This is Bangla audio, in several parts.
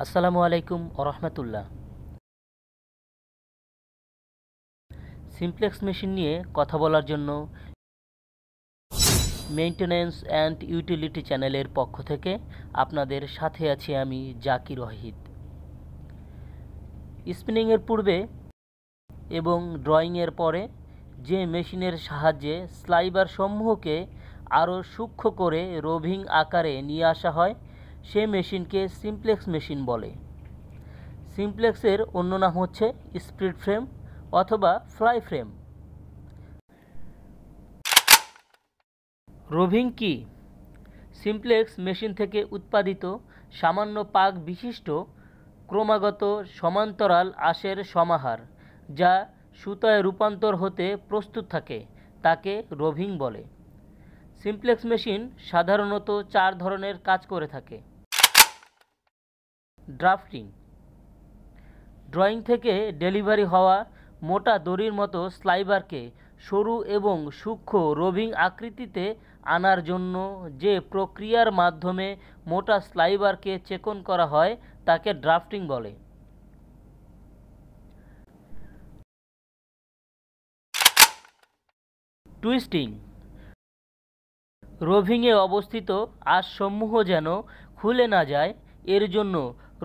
আসসালামু আলাইকুম ওরহমতুল্লাহ। সিমপ্লেক্স মেশিন নিয়ে কথা বলার জন্য মেইনটেনেন্স অ্যান্ড ইউটিলিটি চ্যানেলের পক্ষ থেকে আপনাদের সাথে আছি আমি জাকির ওয়াহিদ। স্পিনিংয়ের পূর্বে এবং ড্রয়িংয়ের পরে যে মেশিনের সাহায্যে স্লাইবার সমূহকে আরও সূক্ষ্ম করে রোভিং আকারে নিয়ে আসা হয় সে মেশিনকে সিমপ্লেক্স মেশিন বলে। সিমপ্লেক্সের অন্য নাম হচ্ছে স্পিড ফ্রেম অথবা ফ্লাই ফ্রেম। রোভিং কি? সিমপ্লেক্স মেশিন থেকে উৎপাদিত সামান্য পাক বিশিষ্ট ক্রমাগত সমান্তরাল আঁশের সমাহার যা সুতায় রূপান্তর হতে প্রস্তুত থাকে তাকে রোভিং বলে। সিমপ্লেক্স মেশিন সাধারণত 4 ধরনের কাজ করে থাকে। ড্রাফটিং, ড্রয়িং থেকে ডেলিভারি হওয়া মোটা দড়ির মতো স্লাইবারকে সরু এবং সূক্ষ্ম রোভিং আকৃতিতে আনার জন্য যে প্রক্রিয়ার মাধ্যমে মোটা স্লাইবারকে চেকন করা হয় তাকে ড্রাফটিং বলে। টুইস্টিং, রোভিংয়ে অবস্থিত আঁশসমূহ যেন খুলে না যায় এর জন্য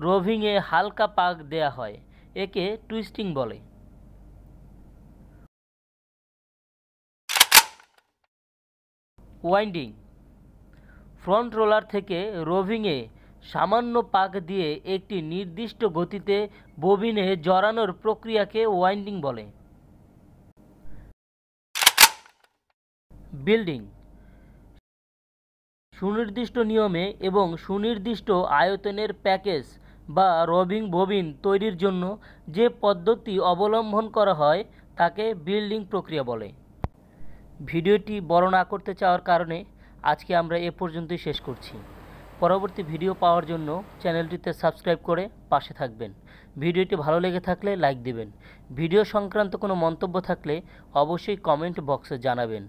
রোভিংয়ে হালকা পাক দেয়া হয়, একে টুইস্টিং বলে। ওয়াইন্ডিং, ফ্রন্ট রোলার থেকে রোভিংয়ে সামান্য পাক দিয়ে একটি নির্দিষ্ট গতিতে ববিনে জড়ানোর প্রক্রিয়াকে ওয়াইন্ডিং বলে। বিল্ডিং, সুনির্দিষ্ট নিয়মে এবং সুনির্দিষ্ট আয়তনের প্যাকেজ বা রোভিং ববিন তৈরির জন্য যে পদ্ধতি অবলম্বন করা হয় তাকে বিল্ডিং প্রক্রিয়া বলে। ভিডিওটি বড় না করতে চাওয়ার কারণে আজকে আমরা এ পর্যন্তই শেষ করছি। পরবর্তী ভিডিও পাওয়ার জন্য চ্যানেলটিতে সাবস্ক্রাইব করে পাশে থাকবেন। ভিডিওটি ভালো লেগে থাকলে লাইক দেবেন। ভিডিও সংক্রান্ত কোনো মন্তব্য থাকলে অবশ্যই কমেন্ট বক্সে জানাবেন।